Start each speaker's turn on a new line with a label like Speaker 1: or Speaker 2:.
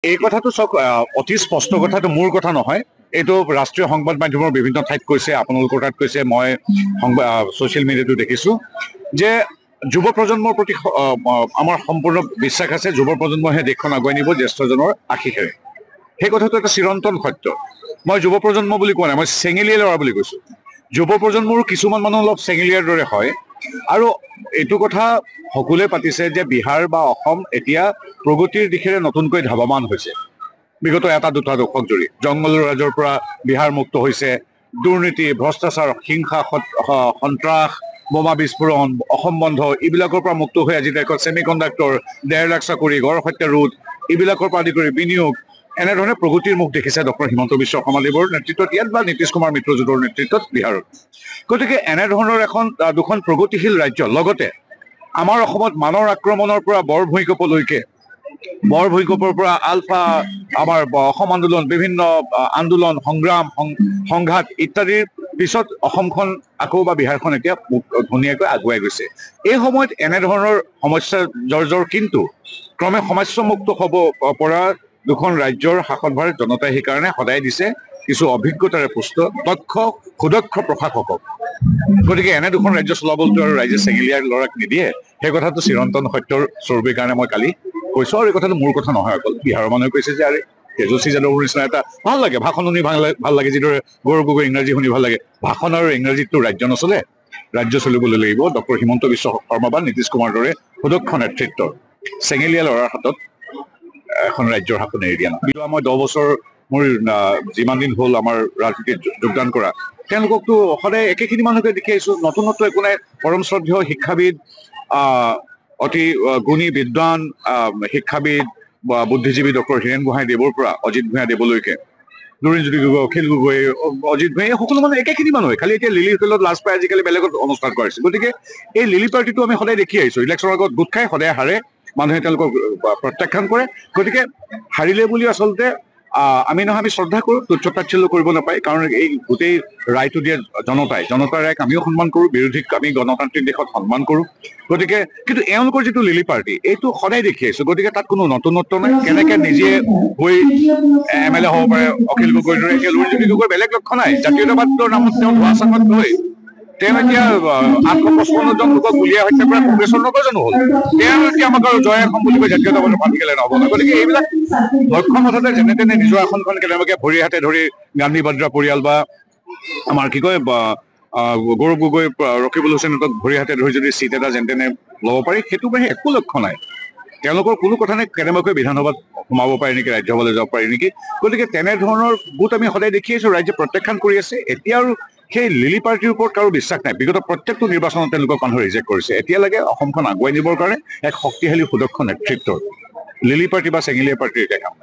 Speaker 1: এই কথাটো চক অতি স্পষ্ট কথাটো মোৰ কথা নহয়, এইটো ৰাষ্ট্ৰীয় সংবাদ মাধ্যমৰ বিভিন্ন ঠাইত কৈছে, আপোনালোকৰ তাত কৈছে, মই ছ'চিয়েল মিডিয়াতো দেখিছোঁ যে যুৱ প্ৰজন্মৰ প্ৰতি আমাৰ সম্পূৰ্ণ বিশ্বাস আছে। যুৱ প্ৰজন্মইহে দেশখন আগুৱাই নিব জ্যেষ্ঠজনৰ আশীষেৰে। সেই কথাটো এটা চিৰন্তন সত্য। মই যুৱ প্ৰজন্ম বুলি কোৱা নাই, মই চেঙেলীয়া ল'ৰা বুলি কৈছোঁ। যুৱ প্ৰজন্মৰো কিছুমান মানুহ অলপ চেঙেলীয়াৰ দৰে হয়। আৰু এইটো কথা সকলোৱে পাতিছে যে বিহাৰ বা অসম এতিয়া প্ৰগতিৰ দিশেৰে নতুনকৈ ধাৱমান হৈছে। বিগত এটা দুটা দশক জুৰি জংগলৰ ৰাজৰ পৰা বিহাৰ মুক্ত হৈছে। দুৰ্নীতি, ভ্ৰষ্টাচাৰ, হিংসা, সন্ত্ৰাস, বোমা বিস্ফোৰণ, অসম বন্ধ এইবিলাকৰ পৰা মুক্ত হৈ আজি দেশত ছেমি কণ্ডাক্টৰ, 1.5 লাখ চাকৰি, গড় হত্যা ৰোধ এইবিলাকৰ পৰা আদি কৰি বিনিয়োগ, এনেধৰণে প্ৰগতিৰ মুখ দেখিছে ডক্টৰ হিমন্ত বিশ্ব শৰ্মা দেৱৰ নেতৃত্বত ইয়াত বা নীতিশ কুমাৰ মিত্ৰজোঁটৰ নেতৃত্বত বিহাৰত। গতিকে এনেধৰণৰ দুখন প্ৰগতিশীল ৰাজ্য, লগতে আমাৰ অসমত মানৰ আক্ৰমণৰ পৰা বৰ ভূঁইকঁপৰ পৰা আলফা, আমাৰ অসম আন্দোলন, বিভিন্ন আন্দোলন, সংগ্ৰাম, সংঘাত ইত্যাদিৰ পিছত অসমখন আকৌ বা বিহাৰখন এতিয়া ধুনীয়াকৈ আগুৱাই গৈছে। এই সময়ত এনেধৰণৰ সমস্যা জৰ্জৰ কিন্তু ক্ৰমে সমস্যামুক্ত হ'ব পৰা দুখন ৰাজ্যৰ শাসনভাৰ জনতাই সেইকাৰণে সদায় দিছে কিছু অভিজ্ঞতাৰে পুষ্ট দক্ষ সুদক্ষ প্ৰশাসকক। গতিকে এনে দুখন ৰাজ্য চলাবলৈতো আৰু ৰাইজে চেঙেলীয়াৰ ল'ৰাক নিদিয়ে। সেই কথাটো চিৰন্তন সত্যৰ চৰ্বিৰ কাৰণে মই কালি কৈছোঁ। আৰু এই কথাটো মোৰ কথা নহয়, অকল বিহাৰৰ মানুহে কৈছে যে আৰে তেজস্বী যাদৱৰ নিচিনা এটা ভাল লাগে, ভাষণ শুনি ভাল লাগে, যিদৰে গৌৰৱ গগৈ ইংৰাজী শুনি ভাল লাগে। ভাষণ আৰু ইংৰাজীতটো ৰাজ্য নচলে। ৰাজ্য চলিবলৈ লাগিব ডক্টৰ হিমন্ত বিশ্ব শৰ্মা বা নীতিশ কুমাৰ দৰে সুদক্ষ নেতৃত্বৰ চেঙেলীয়া ল'ৰাৰ হাতত এখন ৰাজ্যৰ শাসন এৰি দিয়া নহয়। মই 10 বছৰ মোৰ যিমান দিন হ'ল আমাৰ ৰাজনীতিত যোগদান কৰা, তেওঁলোককতো সদায় একেখিনি মানুহকে দেখি আহিছোঁ। নতুনত্ব একো নাই। পৰম শ্ৰদ্ধেয় শিক্ষাবিদ, অতি গুণী বিদ্বান শিক্ষাবিদ বা বুদ্ধিজীৱী ডক্টৰ হীৰেণ গোহাঁই দেৱৰ পৰা অজিত ভূঞা দেৱলৈকে, লুৰিণজ্যোতি গগৈ, অখিল গগৈ, অজিত ভূঞা, সকলো মানুহ একেখিনি মানুহে, খালি এতিয়া লিলি হোটেলত লাজ পাই আজিকালি বেলেগত অনুষ্ঠান কৰাইছে। গতিকে এই লিলি পাৰ্টিটো আমি সদায় দেখি আহিছোঁ। ইলেকশ্যনৰ আগত গোট খাই সদায় হাৰে, মানুহে তেওঁলোকক প্ৰত্যাখ্যান কৰে। গতিকে হাৰিলে বুলি আচলতে আমি শ্ৰদ্ধা কৰোঁ, তুচ্ছ তাচ্ছিল্য কৰিব নাপায়। কাৰণ এই গোটেই ৰায়টো দিয়ে জনতাৰ ৰায়ক আমিও সন্মান কৰোঁ, বিৰোধীক আমি গণতান্ত্ৰিক দেশত সন্মান কৰোঁ। গতিকে কিন্তু এওঁলোকৰ যিটো লিলি পাৰ্টি, এইটো সদায় দেখি আহিছোঁ। গতিকে তাত কোনো নতুনত্ব নাই। কেনেকে নিজে হৈ MLA হ'ব পাৰে অখিল গগৈৰ দৰে, লুৰিণজ্যোতি গগৈৰ বেলেগ লক্ষ্য নাই। জাতীয়তাবাদৰ নামত তেওঁ ধোঁৱা চাঙত লৈ তেওঁ এতিয়া 855 জন লোকক গুলীয়াই হত্যা কৰা কংগ্ৰেছৰ নগৰ জানো হ'ল? তেওঁ এতিয়া আমাক আৰু জয় অসম বুলি কৈ জাতীয়তাবাদৰ ভাত গেলে নহ'ব। গতিকে এইবিলাক লক্ষ্য মুঠতে যেনে তেনে নিজৰ আসনখন কেনেবাকে ভৰি হাতে ধৰি গান্ধী বাদ্ৰা পৰিয়াল বা আমাৰ কি কয় গৌৰৱ গগৈ, ৰকিবুল হুছেইনহঁতক ভৰি হাতে ধৰি যদি চিট এটা যেন তেনে ল'ব পাৰি, সেইটো বাহিৰে একো লক্ষ্য নাই। তেওঁলোকৰ কোনো কথা নাই কেনেবাকৈ বিধানসভাত সোমাব পাৰে নেকি, ৰাজ্যসভালৈ যাব পাৰি নেকি। গতিকে তেনেধৰণৰ গোট আমি সদায় দেখি আহিছোঁ, ৰাজ্যে প্ৰত্যাখ্যান কৰি আছে। এতিয়া আৰু সেই লিলি পাৰ্টিৰ ওপৰত কাৰো বিশ্বাস নাই। বিগত প্ৰত্যেকটো নিৰ্বাচনত তেওঁলোকক মানুহে ৰিজেক্ট কৰিছে। এতিয়া লাগে অসমখন আগুৱাই নিবৰ কাৰণে এক শক্তিশালী সুদক্ষ নেতৃত্বৰ। লিলি পাৰ্টি বা চেঙেলীয়া পাৰ্টিৰ এতিয়া কাম নাই।